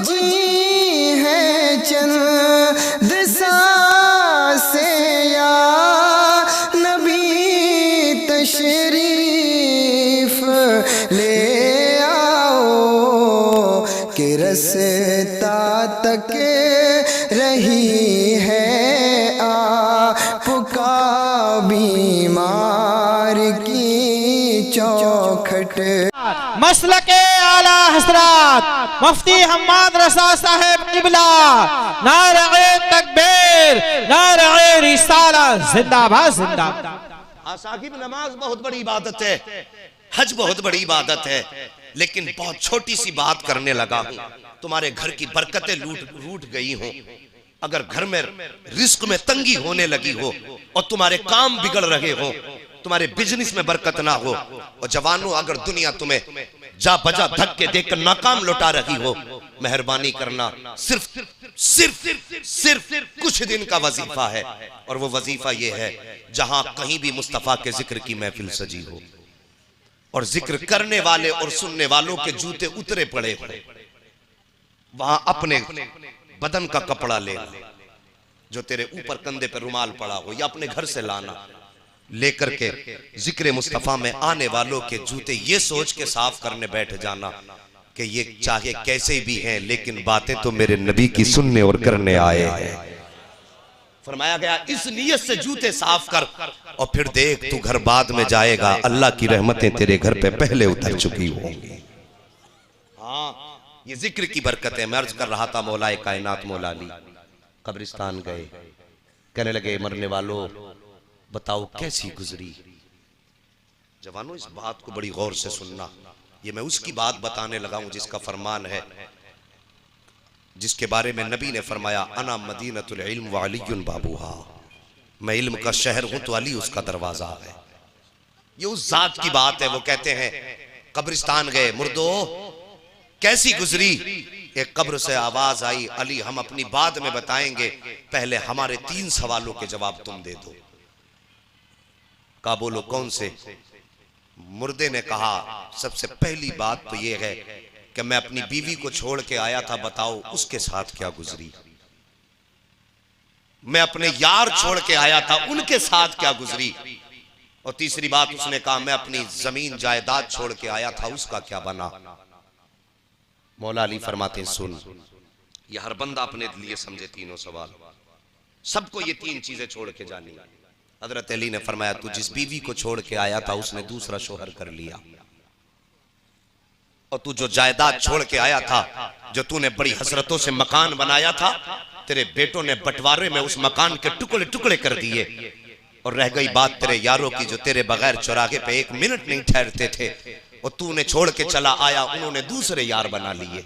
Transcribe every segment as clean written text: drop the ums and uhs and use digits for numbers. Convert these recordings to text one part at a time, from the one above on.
जी है चंद सांसें या नबी तशरीफ ले आओ कि रस्ता तक रही है आपका बीमार की चौखट। मसलके आला हजरत मुफ्ती हम्माद रज़ा साहब क़िबला, नारे तकबीर, नारे रिसाला, जिंदाबाद जिंदाबाद। साहिब नमाज बहुत बड़ी इबादत है, हज बहुत बड़ी इबादत है, लेकिन बहुत छोटी सी बात करने लगा हूं। तुम्हारे घर की बरकतें रूठ गई हो, अगर घर में रिस्क में तंगी होने लगी हो और तुम्हारे काम बिगड़ रहे हो, तुम्हारे बिजनेस में बरकत ना हो, और जवानों अगर दुनिया तुम्हें जा बजा धक्के देकर नाकाम लौटा रही हो, मेहरबानी करना, सिर्फ सिर्फ सिर्फ कुछ दिन का वजीफा है, और वो वजीफा ये है जहां कहीं भी मुस्तफा के जिक्र की महफिल सजी हो और जिक्र करने वाले और सुनने वालों के जूते उतरे पड़े हो, वहां अपने बदन का कपड़ा ले, जो तेरे ऊपर कंधे पे रुमाल पड़ा हो, या अपने घर से लाना, लेकर के जिक्र मुस्तफा में आने वालों के जूते ये सोच के साफ करने बैठ जाना कि ये चाहे कैसे भी हैं लेकिन बातें तो मेरे नबी की सुनने और करने आए हैं। फरमाया गया इस नियत से जूते साफ कर, और फिर देख तू घर बाद में जाएगा, अल्लाह की रहमतें तेरे घर पे पहले उतर चुकी होंगी। हाँ, ये जिक्र की बरकत है। मैं अर्ज कर रहा था, मौलाए कायनात मौला अली कब्रिस्तान गए, कहने लगे मरने वालों बताओ कैसी गुजरी। जवानों इस बात को बड़ी गौर से सुनना, ये मैं उसकी बात बताने लगा हूं जिसका फरमान है, जिसके बारे में नबी ने फरमाया अना मदीनतुल इल्म व अलीयुन बाबूहा, मैं इल्म का शहर हूं तो अली उसका दरवाजा है। ये उस जात की बात है। वो कहते हैं कब्रिस्तान गए, मुर्दो कैसी गुजरी। एक कब्र से आवाज आई, अली हम अपनी बात में बताएंगे, पहले हमारे 3 सवालों के जवाब तुम दे दो। कहा बोलो कौन से। मुर्दे ने कहा सबसे पहली बात तो यह है कि मैं अपनी बीवी को छोड़ के आया था, बताओ उसके साथ क्या गुजरी। मैं अपने यार छोड़ के आया था, उनके साथ क्या गुजरी। और तीसरी बात उसने कहा मैं अपनी जमीन जायदाद छोड़ के आया था, उसका क्या बना। मौला अली फरमाते हैं सुन, ये हर बंदा अपने लिए समझे तीनों सवाल, सबको ये 3 चीजें छोड़ के जानी। हजरत अली ने फरमाया तू जिस बीवी को छोड़ के आया था उसने दूसरा शोहर कर लिया, और तू जो जायदाद छोड़ के आया था, जो तूने बड़ी हसरतों से मकान बनाया था, तेरे बेटों ने बंटवारे में उस मकान के टुकड़े टुकड़े कर दिए। और रह गई बात तेरे यारों की, जो तेरे बगैर चौराहे पे 1 मिनट नहीं ठहरते थे, और तूने छोड़ के चला आया, उन्होंने दूसरे यार बना लिए।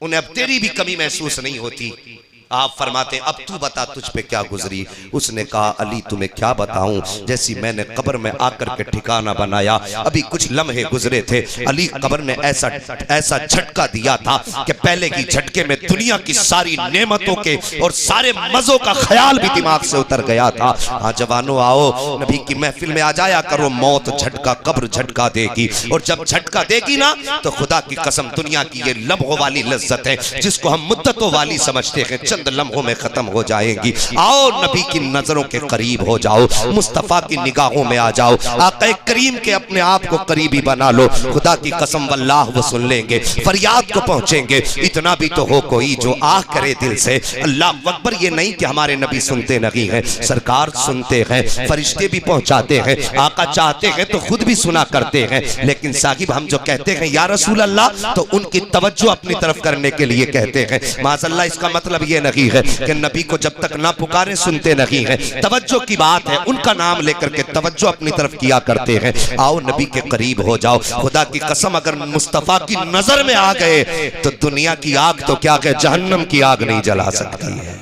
उन्हें अब तेरी भी कमी महसूस नहीं होती। आप फरमाते अब तू बता तुझ पे क्या गुजरी। उसने कहा अली तुम्हें क्या बताऊं, जैसी मैंने कब्र में आकर के ठिकाना बनाया, अभी कुछ लम्हे गुजरे थे, अली कब्र ने ऐसा झटका दिया था कि पहले की झटके में दुनिया की सारी नेमतों के और सारे मजों का ख्याल भी दिमाग से उतर गया था। हाँ जवानों आओ नबी की महफिल में आ जाया करो, मौत झटका कब्र झटका देगी, और जब झटका देगी ना तो खुदा की कसम दुनिया की ये लम्हों वाली लज्जत है जिसको हम मुद्दतों वाली समझते हैं, चंद लम्हों में खत्म हो जाएगी। आओ नबी की नजरों के करीब हो जाओ, मुस्तफा की निगाहों में आ जाओ, आका करीम के अपने आप को करीबी बना लो। खुदा की कसम वल्लाह वो सुन लेंगे, फरियाद को पहुंचेंगे। इतना भी तो हो कोई जो आह करे दिल से अल्लाह अकबर। ये नहीं कि हमारे नबी सुनते नहीं हैं, सरकार सुनते हैं, फरिश्ते भी पहुंचाते हैं, आका चाहते हैं तो खुद भी सुना करते हैं। लेकिन साहिब हम जो कहते हैं या रसूल अल्लाह, तो उनकी तवज्जो अपनी तरफ करने के लिए कहते हैं। माज़अल्लाह इसका मतलब ये नहीं है कि नबी को जब तक ना पुकारे सुनते नहीं है, तवज्जो की बात है, उनका नाम लेकर के तवज्जो अपनी तरफ किया करते हैं। आओ नबी के करीब हो जाओ। खुदा की कसम अगर मुस्तफा की नजर में आ गए तो दुनिया की आग तो क्या कहे जहन्नम की आग नहीं जला सकती है।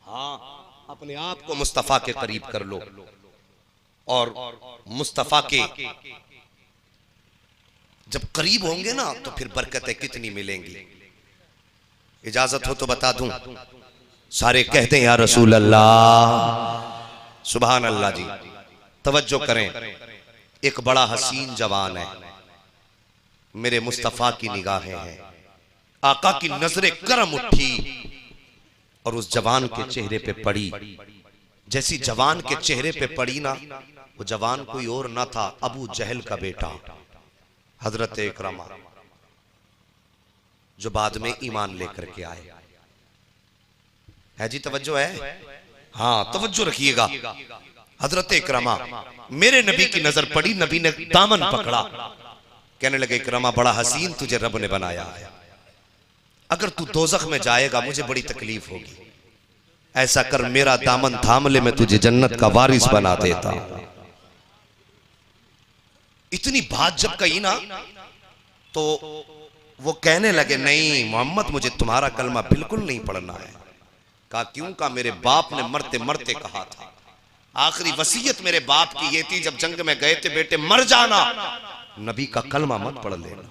हाँ अपने आप को मुस्तफा के करीब कर लो, और मुस्तफा के जब करीब होंगे ना तो फिर बरकतें कितनी मिलेंगी। इजाजत हो तो बता दूं, सारे कहते हैं या रसूल अल्लाह। सुभान अल्लाह जी, तवज्जो करें। एक बड़ा हसीन जवान है, मेरे मुस्तफा की निगाहें हैं, आका की नजरें करम उठी और उस जवान के चेहरे पे पड़ी। जैसी जवान के चेहरे पे पड़ी ना, वो जवान कोई और ना था, अबू जहल का बेटा हजरत इकरमा, जो बाद में ईमान लेकर के आए। है जी, तवज्जो है? हाँ, तवज्जो रखिएगा। हजरत इकरमा, मेरे नबी की नजर पड़ी, नबी ने दामन पकड़ा, कहने लगे इकरमा बड़ा हसीन तुझे रब ने बनाया है, अगर तू दोजख में जाएगा मुझे बड़ी तकलीफ होगी, ऐसा कर मेरा दामन थाम ले, मैं तुझे जन्नत का वारिस बना देता। इतनी बात जब कही ना तो वो कहने लगे नहीं मोहम्मद, मुझे तुम्हारा कलमा बिल्कुल नहीं पढ़ना है। कहा क्यों? कहा मेरे बाप ने मरते मरते कहा था, आखिरी वसीयत मेरे बाप की ये थी, जब जंग में गए थे, बेटे मर जाना, नबी का कलमा मत पढ़ लेना।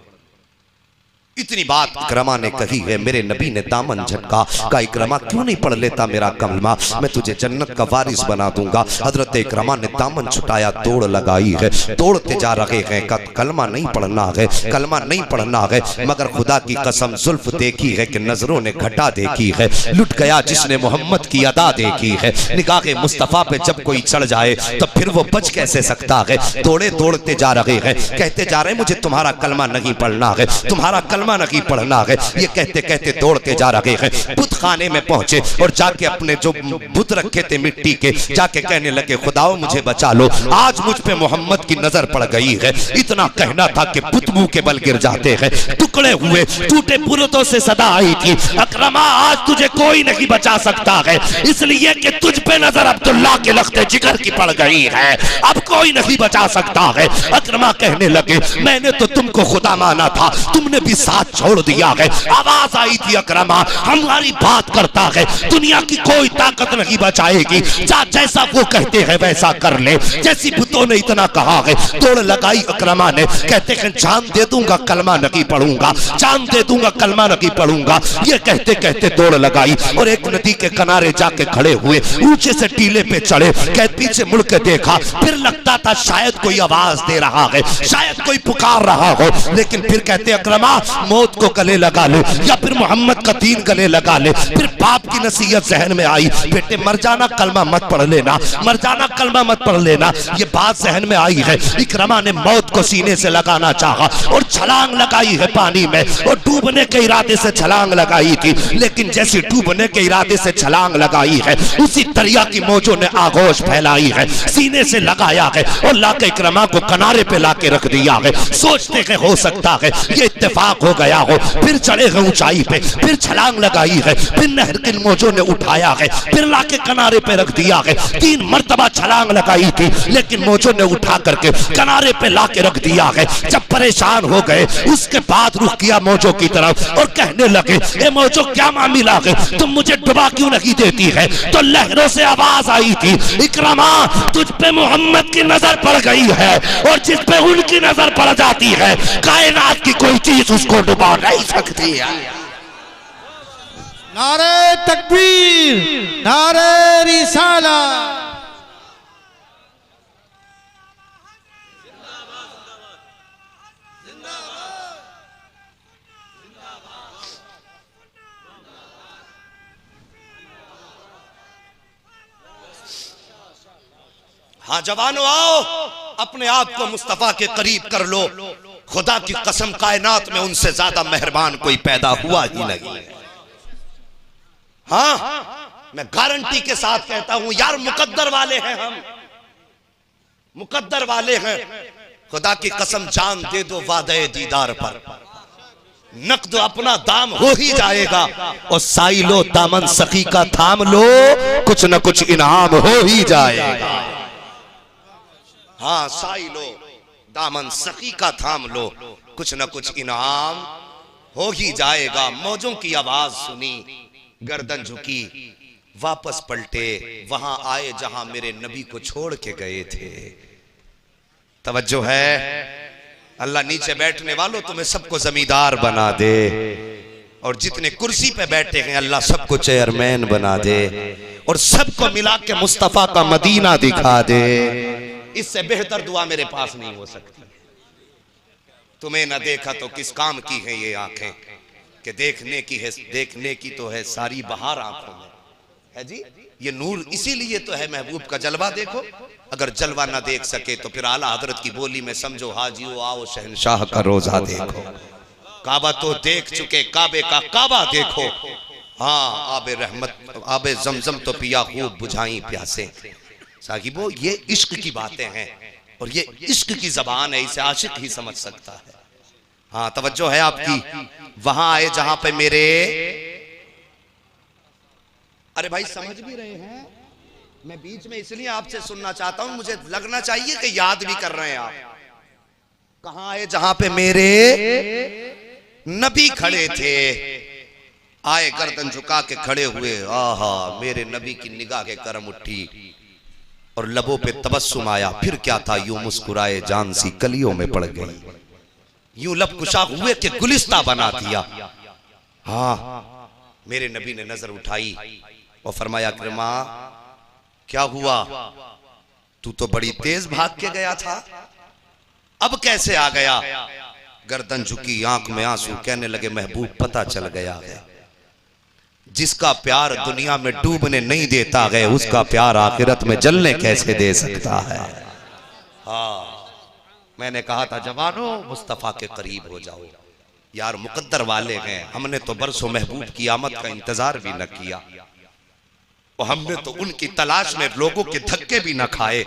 इतनी बात इकरमा ने कही है, मेरे नबी ने दामन झटका, का इकरमा क्यों नहीं पढ़ लेता मेरा कलमा, मैं तुझे जन्नत का वारिस बना दूंगा। हजरत इकरमा ने दामन छुटाया, दौड़ लगाई है, दौड़ते जा रहे हैं, कलमा नहीं पढ़ना है, कलमा नहीं पढ़ना है, मगर खुदा की कसम जुल्फ देखी है कि नजरों ने घटा देखी है, लुट गया जिसने मोहम्मद की अदा देखी है। निगाहे मुस्तफा पे जब कोई चढ़ जाए तो फिर वो बच कैसे सकता है। दौड़े दौड़ते जा रहे हैं, कहते जा रहे हैं मुझे तुम्हारा कलमा नहीं पढ़ना है, तुम्हारा कलमा नहीं पढ़ना है। ये कहते कहते दौड़ते जा रहे हैं, बुत खाने में पहुंचे और जाके अपने जो बुत रखे थे मिट्टी के, जाके कहने लगे खुदाओ मुझे बचा लो, आज मुझ पे मोहम्मद की नजर पड़ गई है। इतना कहना था कि बुत मुंह के बल गिर जाते हैं, टुकड़े हुए टूटे पुरतों से सदा आई थी, अकरमा आज तुझे कोई नहीं बचा सकता है, इसलिए कि तुझ पे नजर अब्दुल्ला के लख्ते जिगर की पड़ गई है, अब कोई नहीं बचा सकता है। अकरमा कहने लगे मैंने तो तुमको खुदा माना था, तुमने भी साथ छोड़ दिया है। आवाज आई थी अकरमा हमारी बात करता है, दुनिया की कोई ताकत नहीं बचाएगी, जैसा वो कहते हैं वैसा कर ले। जैसी बुतों ने इतना कहा है, दौड़ लगाई अकरमा ने, कहते हैं जान दे दूंगा कलमा नहीं पढ़ूंगा, जान दे दूंगा कलमा नहीं पढ़ूंगा। ये कहते कहते दौड़ लगाई और एक नदी के किनारे जाके खड़े हुए, ऊंचे से टीले पे चढ़े, कह पीछे मुड़ के देखा, फिर लगता था शायद कोई आवाज दे रहा है, शायद कोई पुकार रहा हो, लेकिन फिर कहते अकरमा मौत को गले लगा ले या फिर मोहम्मद का दीन गले लगा ले। फिर बाप की नसीहत जहन में आई, बेटे मर जाना कलमा मत पढ़ लेना, मर जाना कलमा मत पढ़ लेना। ये बात जहन में आई है। इकरमा ने मौत को सीने से लगाना चाहा और छलांग लगाई है पानी में, और डूबने के इरादे से छलांग लगाई थी, लेकिन जैसी डूबने के इरादे से छलांग लगाई है उसी दरिया की मौजों ने आगोश फैलाई है, सीने से लगाया है और लाके इकरमा को किनारे पे लाके रख दिया है। सोचते हैं हो सकता है ये इत्तेफाक हो गया हो, फिर चढ़े गए ऊंचाई पे, फिर छलांग लगाई है, फिर नहर के मौजों ने उठाया है, फिर लाके किनारे पे रख दिया है। 3 मर्तबा छलांग लगाई थी, लेकिन मौजों ने उठा करके किनारे पे लाके रख दिया है। जब परेशान हो गए उसके बाद रुख किया मौजों की तरफ और कहने लगे ए मौजों क्या मामला है, तुम मुझे डुबा क्यों नहीं देती है? तो लहरों से आवाज आई थी इकरमा तुझ पे मोहम्मद की नजर पड़ गई है, और जिस पे उनकी नजर पड़ जाती है कायनात की कोई चीज उसको डुबा नहीं सकती है। नारे तकबीर, नारे रिसाला। हाँ जवानों आओ, अपने आप को मुस्तफा के करीब कर लो। खुदा की कसम कायनात में उनसे ज्यादा मेहरबान कोई पैदा हुआ ही नहीं। हाँ मैं गारंटी के साथ कहता हूं यार, मुकद्दर वाले हैं हम, मुकद्दर वाले हैं। खुदा की कसम जान दे दो वादे दीदार पर, नकद अपना दाम हो ही जाएगा। और साई लो दामन सखी का थाम लो, कुछ न कुछ इनाम हो ही जाएगा। हाँ साई लो दामन सखी का थाम लो, कुछ न कुछ इनाम हो ही जाएगा। मौजों की आवाज सुनी, गर्दन झुकी, वापस पलटे, वहां आए जहां मेरे नबी को छोड़ के गए थे। तवज्जो है? अल्लाह नीचे बैठने वालों तुम्हें सबको जमींदार बना दे, और जितने कुर्सी पे बैठे हैं अल्लाह सबको चेयरमैन बना दे, और सबको मिला के मुस्तफा का मदीना दिखा दे। इससे बेहतर दुआ मेरे पास नहीं हो सकती। तुम्हें न देखा तो किस काम की है ये आंखें, कि देखने की तो है सारी बहार आंखों में है जी। ये नूर इसीलिए तो है, महबूब का जलवा देखो। अगर जलवा ना देख सके तो फिर आला हजरत की बोली में समझो हाजियो आओ शहनशाह का रोजा देखो। काबा तो देख चुके, काबे का काबा देखो। हाँ आबे रहमत आबे जमजम तो पिया खूब बुझाई प्यासे। साहिबो ये इश्क की बातें हैं और ये इश्क की जबान है, इसे आशिक ही समझ सकता है। हाँ तवज्जो है आपकी। वहां आए जहां पे मेरे, अरे भाई समझ भी रहे हैं, मैं बीच में इसलिए आपसे सुनना चाहता हूं, मुझे लगना चाहिए कि याद भी कर रहे हैं आप। कहां आए जहां पे मेरे नबी खड़े थे, आए गर्दन झुका के खड़े हुए। आहा मेरे नबी की निगाह के करम उठी और लबों पे तबस्सुम आया। फिर क्या था, यूं मुस्कुराए जान सी कलियों में पड़ गई, यूं लब कुशा हुए कि गुलिस्ता बना दिया। हाँ मेरे नबी ने नजर उठाई और फरमाया कि मां क्या हुआ, तू तो बड़ी तेज भाग के गया था, अब कैसे आ गया। गर्दन झुकी, आंख में आंसू, कहने लगे महबूब पता चल गया है, जिसका प्यार दुनिया में डूबने नहीं देता है उसका प्यार आखिरत में जलने कैसे दे सकता है। हाँ मैंने कहा था जवानों मुस्तफा के करीब हो जाओ यार, मुकद्दर वाले हैं। हमने तो बरसों महबूब की आमद का इंतजार भी न किया और हमने तो उनकी तलाश में लोगों के धक्के भी न खाए।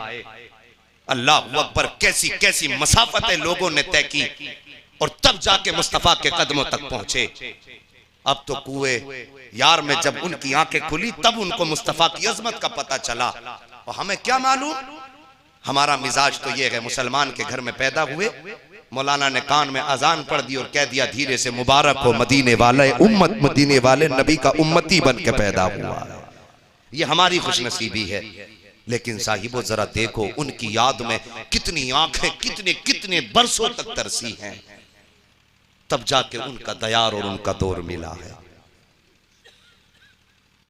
अल्लाह अकबर, कैसी कैसी मसाफतें लोगों ने तय की और तब जाके मुस्तफा के कदमों तक पहुंचे। अब तो कुएं यार में जब उनकी आंखें खुली तब उनको मुस्तफा की अजमत का पता चला। और हमें क्या मालूम, हमारा मिजाज तो ये है, मुसलमान के घर में पैदा हुए, मौलाना ने कान में अजान पढ़ दी और कह दिया धीरे से मुबारक हो मदीने वाले उम्मत, मदीने वाले नबी का उम्मती बन के पैदा हुआ। ये हमारी खुशनसीबी है। लेकिन साहिबो जरा देखो उनकी याद में कितनी आंखें कितने कितने बरसों तक तरसी हैं, तब जाके उनका दयार और उनका दौर मिला है।